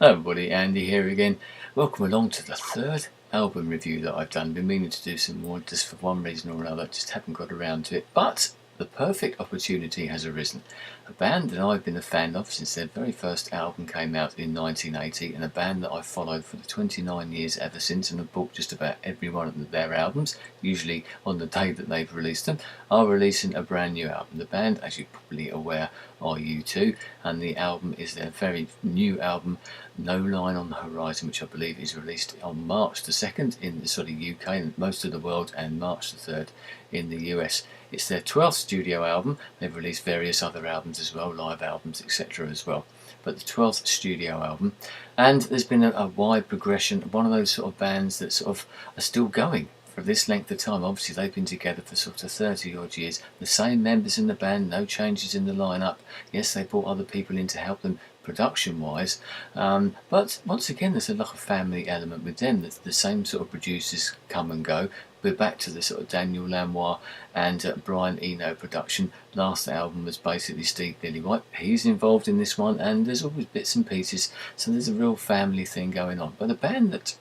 Hello everybody, Andy here again. Welcome along to the third album review that I've done. Been meaning to do some more, just for one reason or another, just haven't got around to it. But the perfect opportunity has arisen. A band that I've been a fan of since their very first album came out in 1980, and a band that I've followed for the 29 years ever since, and have bought just about every one of their albums, usually on the day that they've released them, are releasing a brand new album. The band, as you're probably aware, are U2, and the album is their very new album, No Line on the Horizon, which I believe is released on March the 2nd in the sort of UK and most of the world, and March the 3rd in the US. It's their 12th studio album. They've released various other albums as well, live albums, etc. as well. But the 12th studio album, and there's been a wide progression, one of those sort of bands that sort of are still going for this length of time. Obviously they've been together for sort of 30 odd years, the same members in the band, no changes in the lineup. Yes, they brought other people in to help them production wise, but once again there's a lot of family element with them. The same sort of producers come and go. We're back to the sort of Daniel Lanois and Brian Eno production. Last album was basically Steve Lillywhite. He's involved in this one, and there's always bits and pieces, so there's a real family thing going on. But a band that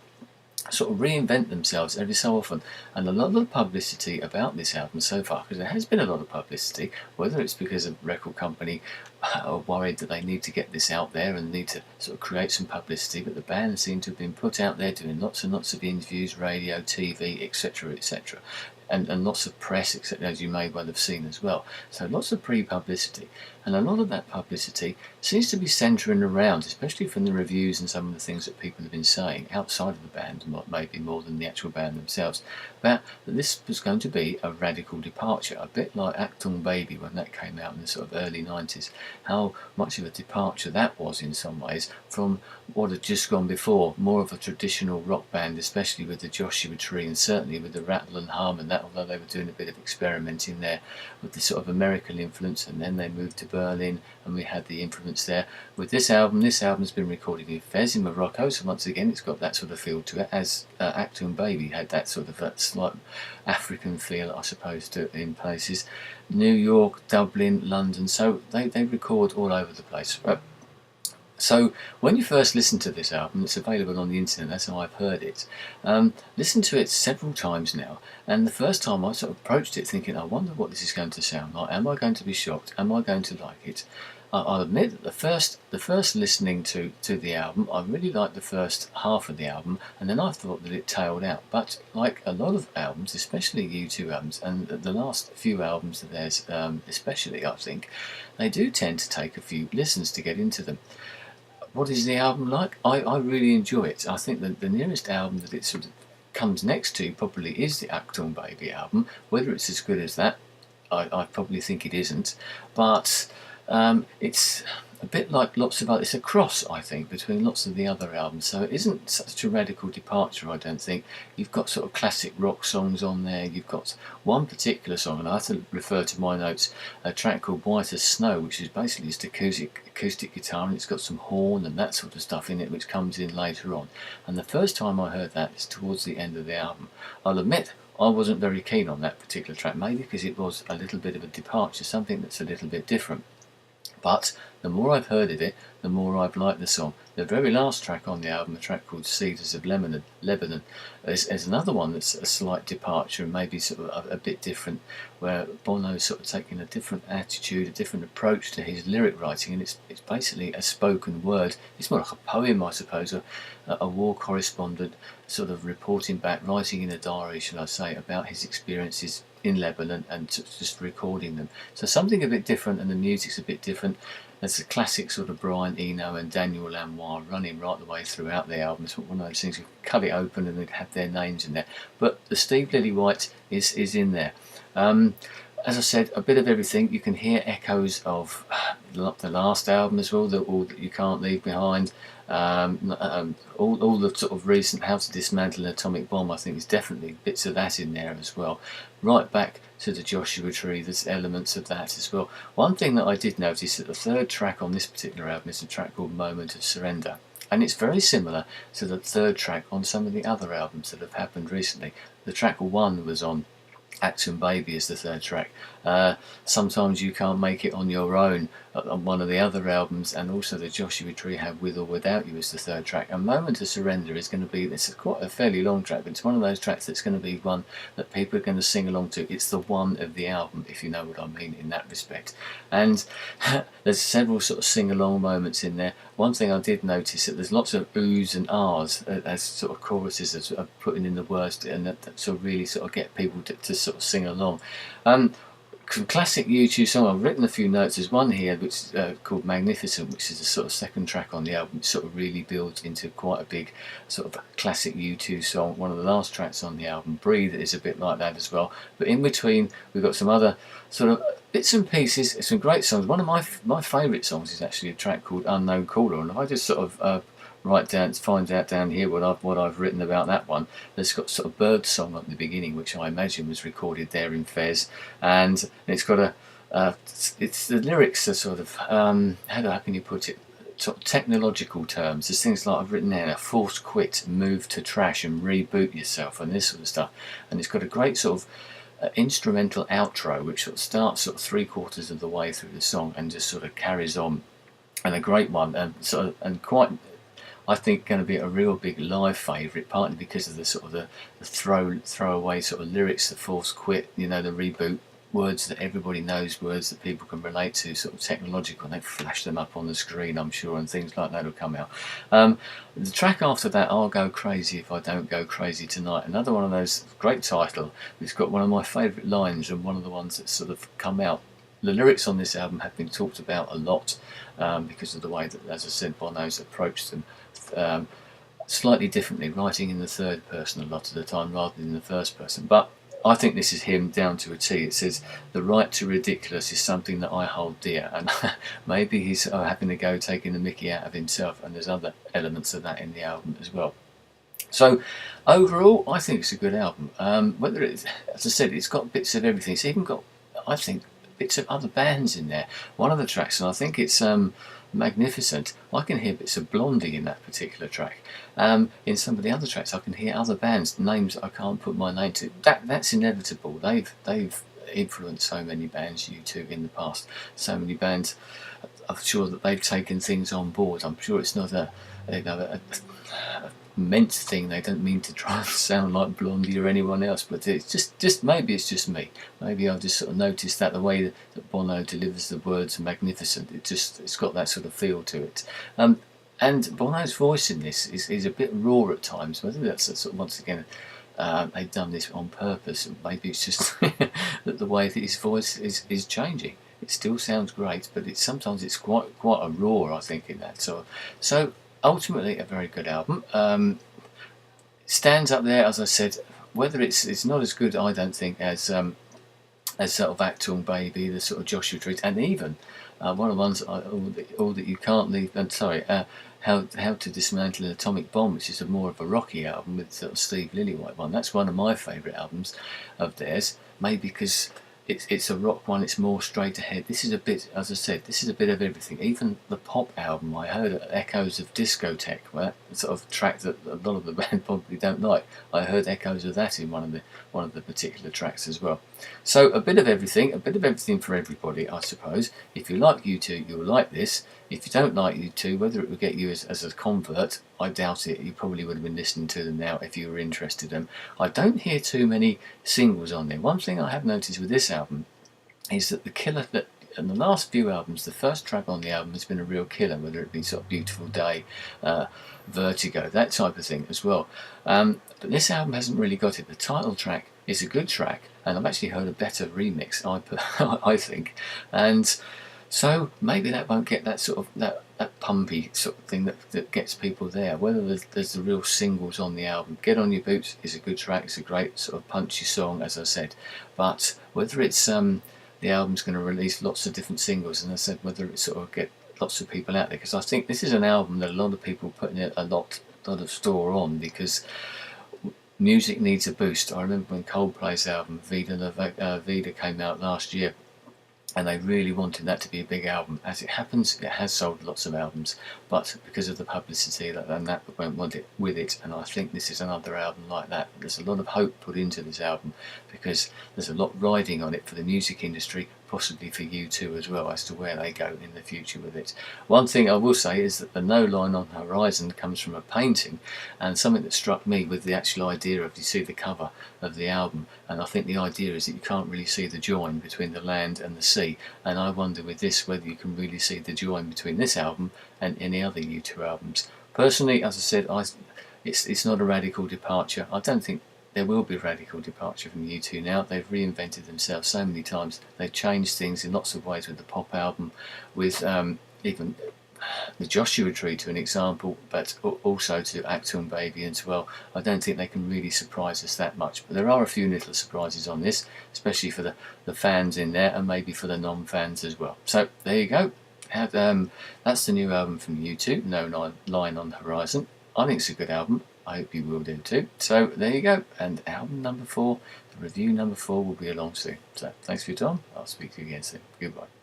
sort of reinvent themselves every so often, and a lot of the publicity about this album so far, because there has been a lot of publicity, whether it's because a record company are worried that they need to get this out there and need to sort of create some publicity, but the band seem to have been put out there doing lots and lots of interviews, radio, TV, etc, etc, and lots of press, etc, as you may well have seen as well. So lots of pre-publicity, and a lot of that publicity seems to be centering around, especially from the reviews and some of the things that people have been saying outside of the band, maybe more than the actual band themselves, about that this was going to be a radical departure, a bit like Achtung Baby when that came out in the sort of early 90s, how much of a departure that was in some ways from what had just gone before, more of a traditional rock band, especially with the Joshua Tree and certainly with the Rattle and Hum and that, although they were doing a bit of experimenting there with the sort of American influence, and then they moved to Berlin and we had the influence there. With this album's been recorded in Fez in Morocco, so once again it's got that sort of feel to it, as Achtung Baby had that sort of that slight African feel, I suppose, in places. New York, Dublin, London, so they record all over the place. So when you first listen to this album, it's available on the internet, that's how I've heard it. Listened to it several times now, and the first time I sort of approached it thinking, I wonder what this is going to sound like. Am I going to be shocked? Am I going to like it? I'll admit that the first listening to the album, I really liked the first half of the album, and then I thought that it tailed out. But like a lot of albums, especially U2 albums, and the last few albums of theirs, especially, I think, they do tend to take a few listens to get into them. What is the album like? I really enjoy it. I think that the nearest album that it sort of comes next to probably is the Achtung Baby album. Whether it's as good as that, I probably think it isn't. But it's a bit like lots of other, it's a cross, I think, between lots of the other albums, so it isn't such a radical departure, I don't think. You've got sort of classic rock songs on there, you've got one particular song, and I have to refer to my notes, a track called White as Snow, which is basically just acoustic guitar, and it's got some horn and that sort of stuff in it, which comes in later on. And the first time I heard that is towards the end of the album. I'll admit, I wasn't very keen on that particular track, maybe because it was a little bit of a departure, something that's a little bit different. But the more I've heard of it, the more I've liked the song. The very last track on the album, a track called Cedars of Lebanon, is another one that's a slight departure and maybe sort of a bit different, where Bono's sort of taking a different attitude, a different approach to his lyric writing, and it's basically a spoken word. It's more like a poem, I suppose, a war correspondent sort of reporting back, writing in a diary, shall I say, about his experiences in Lebanon and just recording them. So something a bit different, and the music's a bit different. There's a classic sort of Brian Eno and Daniel Lanois running right the way throughout the album. It's one of those things, you cut it open and they'd have their names in there. But the Steve Lillywhite is in there. As I said, a bit of everything. You can hear echoes of the last album as well, All That You Can't Leave Behind. All the sort of recent How to Dismantle an Atomic Bomb, I think, is definitely bits of that in there as well. Right back to the Joshua Tree, there's elements of that as well. One thing that I did notice, that the third track on this particular album is a track called Moment of Surrender, and it's very similar to the third track on some of the other albums that have happened recently. The track 1 was on Action Baby is the third track. Sometimes You Can't Make It On Your Own on one of the other albums, and also the Joshua Tree have With or Without You as the third track. And Moment to Surrender is going to be, it's quite a fairly long track, but it's one of those tracks that's going to be one that people are going to sing along to. It's the one of the album, if you know what I mean in that respect. And there's several sort of sing-along moments in there. One thing I did notice that there's lots of oohs and ahs as sort of choruses as putting in the words, and that sort of really sort of get people to sort of sing along. Classic U2 song. I've written a few notes. There's one here which is called Magnificent, which is the sort of second track on the album. It sort of really builds into quite a big sort of classic U2 song. One of the last tracks on the album, Breathe, is a bit like that as well. But in between, we've got some other sort of bits and pieces. Some great songs. One of my favourite songs is actually a track called Unknown Caller, and if I just sort of find out down here what I've written about that one. There's got sort of bird song at the beginning, which I imagine was recorded there in Fez, and it's got it's the lyrics are sort of how can you put it? Sort of technological terms. There's things like I've written there: force quit, move to trash, and reboot yourself, and this sort of stuff. And it's got a great sort of instrumental outro, which sort of starts sort of 3/4 of the way through the song and just sort of carries on. And a great one, and quite, I think, going to be a real big live favourite, partly because of the sort of the throwaway sort of lyrics, the force quit, the reboot, words that everybody knows, words that people can relate to, sort of technological, and they flash them up on the screen, I'm sure, and things like that will come out. The track after that, I'll Go Crazy If I Don't Go Crazy Tonight, another one of those, great title. It's got one of my favourite lines and one of the ones that sort of come out. The lyrics on this album have been talked about a lot because of the way that, as I said, Bono's approached them slightly differently, writing in the third person a lot of the time rather than the first person. But I think this is him down to a T. It says, the right to ridiculous is something that I hold dear. And maybe he's having a go taking the mickey out of himself, and there's other elements of that in the album as well. So overall, I think it's a good album. Whether it's, as I said, it's got bits of everything. It's even got, I think, bits of other bands in there. One of the tracks, and I think it's Magnificent, I can hear bits of Blondie in that particular track. In some of the other tracks, I can hear other bands, names I can't put my name to. That's inevitable. They've influenced so many bands, U2, in the past. So many bands. I'm sure that they've taken things on board. I'm sure it's not a meant thing. They don't mean to try and sound like Blondie or anyone else, but it's just maybe it's just me. Maybe I've just sort of noticed that the way that Bono delivers the words Magnificent, it's got that sort of feel to it. And Bono's voice in this is a bit raw at times. Whether that's sort of, once again, they've done this on purpose, and maybe it's just that the way that his voice is changing. It still sounds great, but sometimes it's quite a raw, I think, in that. So ultimately, a very good album. Stands up there, as I said. Whether it's not as good, I don't think, as sort of Achtung Baby, the sort of Joshua Tree, and even one of the ones, All That You Can't Leave. And sorry, How to Dismantle an Atomic Bomb, which is more of a rocky album with sort of Steve Lillywhite one. That's one of my favourite albums of theirs. Maybe because it's a rock one, it's more straight ahead. This is a bit, as I said, this is a bit of everything. Even the pop album, I heard echoes of Discotheque, well, sort of track that a lot of the band probably don't like. I heard echoes of that in one of the particular tracks as well. So a bit of everything for everybody, I suppose. If you like U2, you'll like this. If you don't like U2, whether it will get you as a convert, I doubt it. You probably would have been listening to them now if you were interested in them. I don't hear too many singles on there. One thing I have noticed with this album is that the killer, that in the last few albums, the first track on the album has been a real killer, whether it be sort of Beautiful Day, Vertigo, that type of thing as well. But this album hasn't really got it. The title track is a good track, and I've actually heard a better remix, I think. And so maybe that won't get that sort of that pumpy sort of thing that gets people there. Whether there's the real singles on the album, Get On Your Boots is a good track. It's a great sort of punchy song, as I said. But whether it's the album's going to release lots of different singles, and as I said, whether it sort of get lots of people out there, because I think this is an album that a lot of people put in a lot of store on, because music needs a boost. I remember when Coldplay's album Vida came out last year. and they really wanted that to be a big album. As it happens, it has sold lots of albums, but because of the publicity that went with it, and I think this is another album like that. There's a lot of hope put into this album because there's a lot riding on it for the music industry, possibly for U2 as well, as to where they go in the future with it. One thing I will say is that the No Line on Horizon comes from a painting, and something that struck me with the actual idea of, you see the cover of the album, and I think the idea is that you can't really see the join between the land and the sea, and I wonder with this whether you can really see the join between this album and any other U2 albums. Personally, as I said, it's not a radical departure. I don't think there will be a radical departure from U2 now. They've reinvented themselves so many times. They've changed things in lots of ways with the pop album, with even the Joshua Tree to an example, but also to Achtung Baby as well. I don't think they can really surprise us that much, but there are a few little surprises on this, especially for the fans in there, and maybe for the non-fans as well. So there you go. That's the new album from U2, No Line on the Horizon. I think it's a good album. I hope you will do too. So there you go. And album number 4, the review number 4 will be along soon. So thanks for your time. I'll speak to you again soon. Goodbye.